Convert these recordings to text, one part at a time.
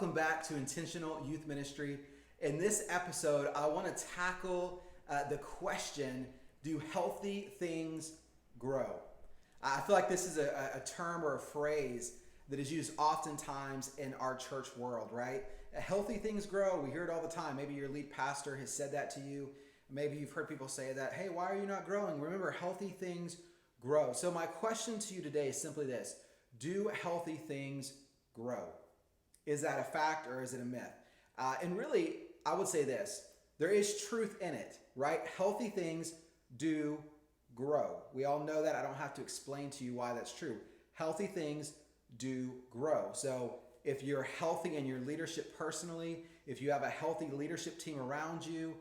Welcome back to Intentional Youth Ministry. In this episode, I want to tackle the question, do healthy things grow? I feel like this is a term or a phrase that is used oftentimes in our church world, right? Healthy things grow. We hear it all the time. Maybe your lead pastor has said that to you. Maybe you've heard people say that, hey, why are you not growing? Remember, healthy things grow. So my question to you today is simply this: do healthy things grow? Is that a fact or is it a myth? And really, I would say this: there is truth in it, right? Healthy things do grow. We all know that. I don't have to explain to you why that's true. Healthy things do grow. So if you're healthy in your leadership personally, if you have a healthy leadership team around you,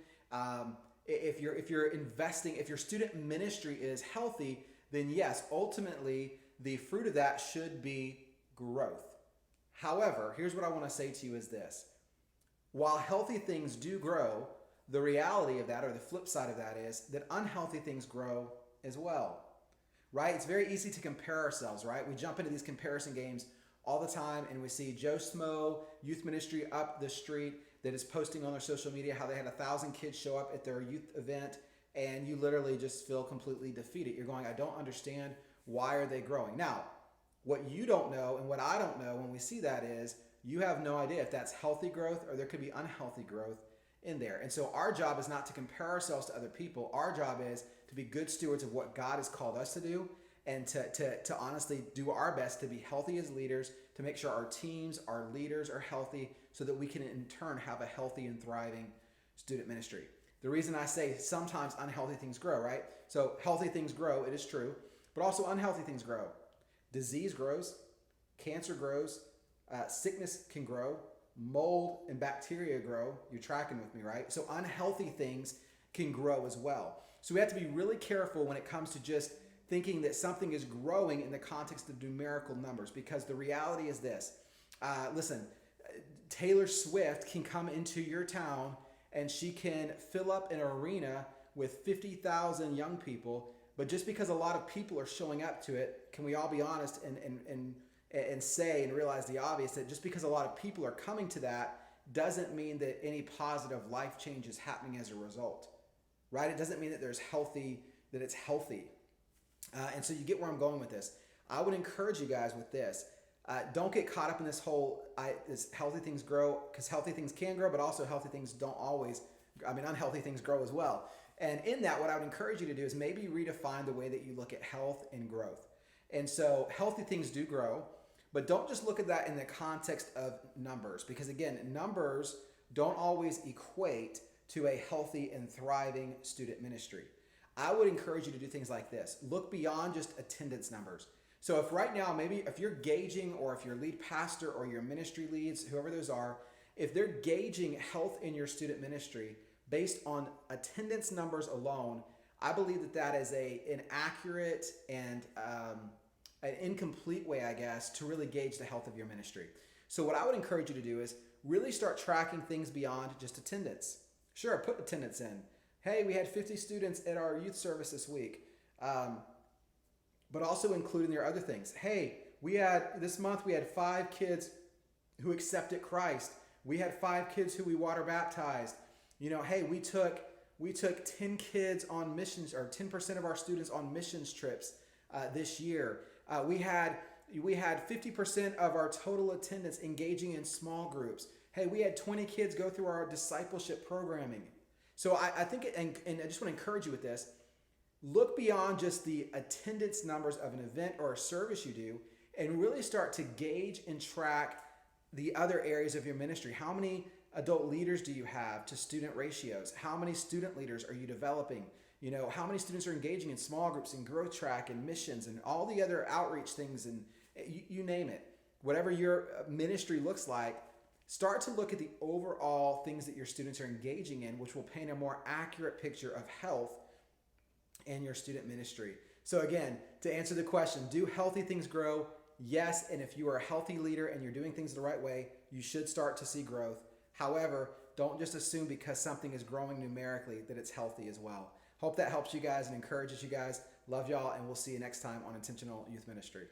if you're investing, if your student ministry is healthy, then yes, ultimately the fruit of that should be growth. However, here's what I want to say to you is this: while healthy things do grow, the reality of that, or the flip side of that, is that unhealthy things grow as well, right? It's very easy to compare ourselves, right? We jump into these comparison games all the time, and we see Joe Smo Youth Ministry up the street that is posting on their social media how they had 1,000 kids show up at their youth event, and you literally just feel completely defeated. You're going, I don't understand. Why are they growing? Now, what you don't know and what I don't know when we see that is you have no idea if that's healthy growth or there could be unhealthy growth in there. And so our job is not to compare ourselves to other people. Our job is to be good stewards of what God has called us to do, and to honestly do our best to be healthy as leaders, to make sure our teams, our leaders are healthy so that we can in turn have a healthy and thriving student ministry. The reason I say sometimes unhealthy things grow, right? So healthy things grow, it is true, but also unhealthy things grow. Disease grows, cancer grows, sickness can grow, mold and bacteria grow. You're tracking with me, right? So unhealthy things can grow as well. So we have to be really careful when it comes to just thinking that something is growing in the context of numerical numbers, because the reality is this. Listen, Taylor Swift can come into your town and she can fill up an arena with 50,000 young people, but just because a lot of people are showing up to it, can we all be honest and say and realize the obvious, that just because a lot of people are coming to that doesn't mean that any positive life change is happening as a result, right? It doesn't mean that it's healthy. And so you get where I'm going with this. I would encourage you guys with this. Don't get caught up in this whole this healthy things grow, because healthy things can grow, but also healthy things don't always, unhealthy things grow as well. And in that, what I would encourage you to do is maybe redefine the way that you look at health and growth. And so healthy things do grow, but don't just look at that in the context of numbers, because again, numbers don't always equate to a healthy and thriving student ministry. I would encourage you to do things like this. Look beyond just attendance numbers. So if right now, maybe if you're gauging, or if your lead pastor or your ministry leads, whoever those are, if they're gauging health in your student ministry based on attendance numbers alone, I believe that that is an inaccurate and an incomplete way, I guess, to really gauge the health of your ministry. So what I would encourage you to do is really start tracking things beyond just attendance. Sure, put attendance in. Hey, we had 50 students at our youth service this week. But also including their other things. Hey, this month we had 5 kids who accepted Christ. We had 5 kids who we water baptized. Hey, we took 10 kids on missions, or 10% of our students on missions trips this year. We had 50% of our total attendance engaging in small groups. Hey, we had 20 kids go through our discipleship programming. So I think, and I just want to encourage you with this, look beyond just the attendance numbers of an event or a service you do, and really start to gauge and track the other areas of your ministry. How many adult leaders do you have to student ratios? How many student leaders are you developing? How many students are engaging in small groups and growth track and missions and all the other outreach things, and you name it. Whatever your ministry looks like, start to look at the overall things that your students are engaging in, which will paint a more accurate picture of health in your student ministry. So again, to answer the question, do healthy things grow? Yes, and if you are a healthy leader and you're doing things the right way, you should start to see growth. However, don't just assume because something is growing numerically that it's healthy as well. Hope that helps you guys and encourages you guys. Love y'all, and we'll see you next time on Intentional Youth Ministry.